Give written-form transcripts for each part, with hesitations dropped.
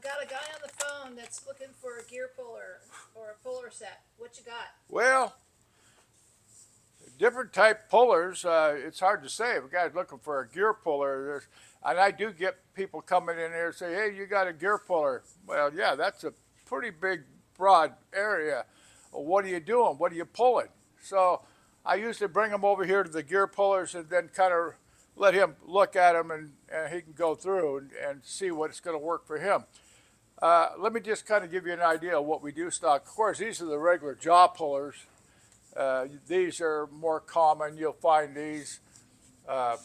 got a guy on the phone that's looking for a gear puller or a puller set. What you got? Well, different type pullers. It's hard to say. If a guy's looking for a gear puller, and I do get people coming in here and say, "Hey, you got a gear puller?" Well, yeah, that's a pretty big, broad area. Well, what are you doing? What are you pulling? So I usually bring them over here to the gear pullers and then kind of let him look at them and he can go through and see what's going to work for him. Let me just kind of give you an idea of what we do stock. Of course, these are the regular jaw pullers. These are more common. You'll find these. Uh,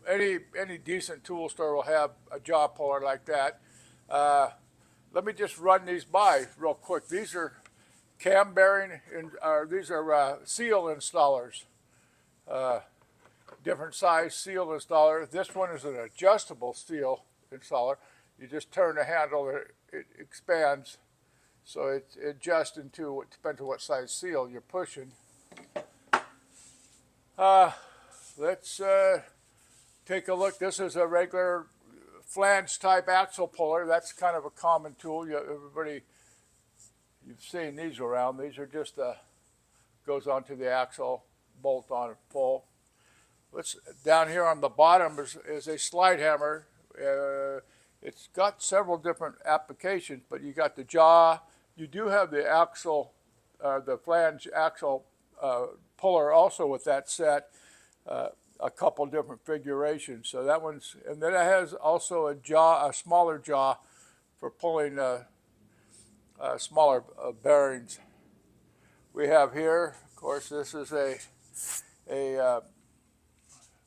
any decent tool store will have a jaw puller like that. Uh, Let me just run these by real quick. These are cam bearing, these are seal installers. Uh, Different size seal installer. This one is an adjustable seal installer. You just turn the handle, it expands. So it adjusts into, it depends on what size seal you're pushing. Uh, let's take a look. This is a regular flange type axle puller. That's kind of a common tool. You've seen these around. These are just goes onto the axle, bolt on and pull. Down here on the bottom is a slide hammer. It's got several different applications, but you got the jaw. You do have the axle, the flange axle puller also with that set. A couple different figurations. So that one's, and then it has also a smaller jaw for pulling smaller bearings. We have here, of course, this is a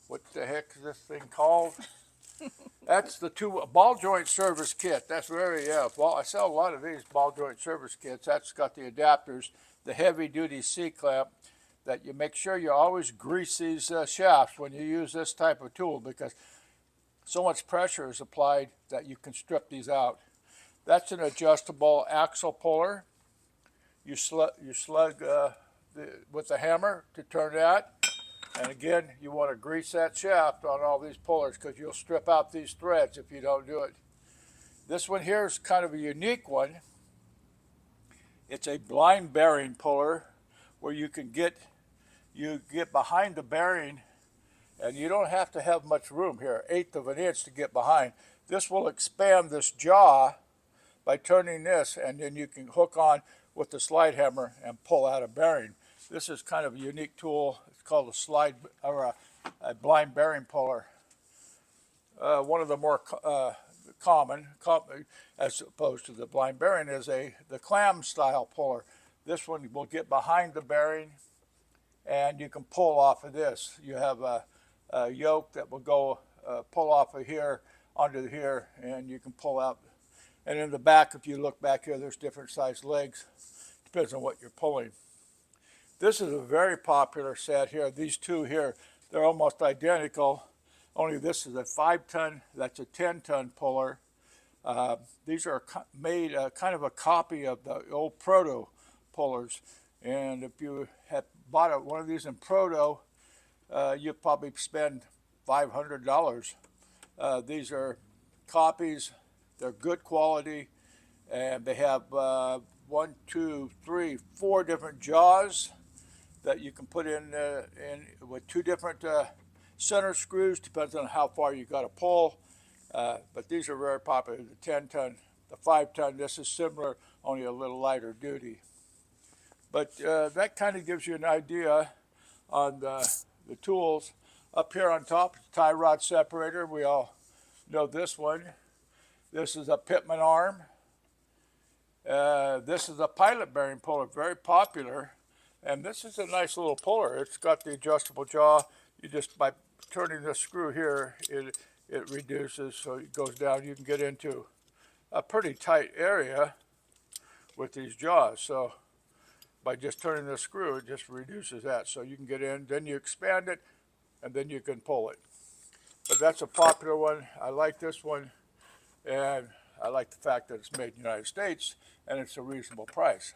what the heck is this thing called? That's the ball joint service kit. That's very, yeah. I sell a lot of these ball joint service kits. That's got the adapters, the heavy duty C-clamp, that you make sure you always grease these shafts when you use this type of tool, because so much pressure is applied that you can strip these out. That's an adjustable axle puller. You slug with the hammer to turn that. And again, you want to grease that shaft on all these pullers because you'll strip out these threads if you don't do it. This one here is kind of a unique one. It's a blind bearing puller where you get behind the bearing, and you don't have to have much room here, 1/8 of an inch to get behind. This will expand this jaw by turning this, and then you can hook on with the slide hammer and pull out a bearing. This is kind of a unique tool. It's called a slide or a blind bearing puller. One of the more common, as opposed to the blind bearing, is the clam style puller. This one will get behind the bearing, and you can pull off of this. You have a yoke that will go pull off of here onto here, and you can pull out. And in the back, if you look back here, there's different size legs. Depends on what you're pulling. This is a very popular set here. These two here, they're almost identical, only this is a 5-ton, that's a 10-ton puller. These are made kind of a copy of the old Proto pullers. And if you have bought one of these in Proto, you'll probably spend $500. These are copies. They're good quality, and they have 1, 2, 3, 4 different jaws that you can put in with 2 different center screws. Depends on how far you got to pull. But these are very popular. The 10-ton, the 5-ton. This is similar, only a little lighter duty. But that kind of gives you an idea on the tools. Up here on top, tie rod separator. We all know this one. This is a Pitman arm. This is a pilot bearing puller, very popular. And this is a nice little puller. It's got the adjustable jaw. You just, by turning this screw here, it reduces, so it goes down. You can get into a pretty tight area with these jaws. So by just turning this screw, it just reduces that. So you can get in, then you expand it, and then you can pull it. But that's a popular one. I like this one, and I like the fact that it's made in the United States, and it's a reasonable price.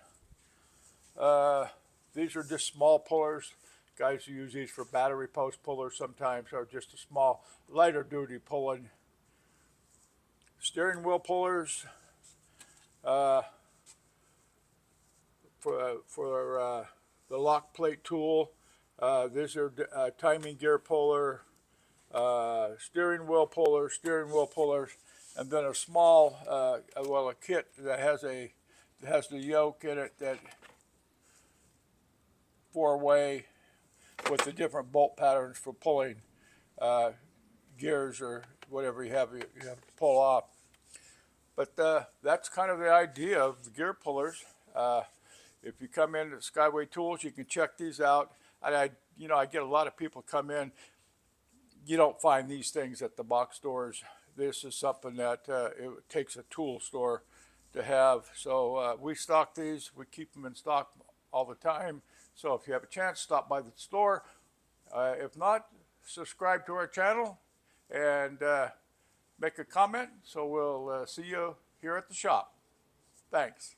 These are just small pullers. Guys use these for battery post pullers sometimes, or just a small, lighter duty pulling. steering wheel pullers, uh, for the lock plate tool. These are timing gear puller, steering wheel pullers, and then a small, a kit that has the yoke in it, that 4-way with the different bolt patterns for pulling gears or whatever you have to pull off. But that's kind of the idea of the gear pullers. If you come in at Skyway Tools, you can check these out. And I get a lot of people come in. You don't find these things at the box stores. This is something that it takes a tool store to have. So we stock these. We keep them in stock all the time. So if you have a chance, stop by the store. If not, subscribe to our channel and make a comment. So we'll see you here at the shop. Thanks.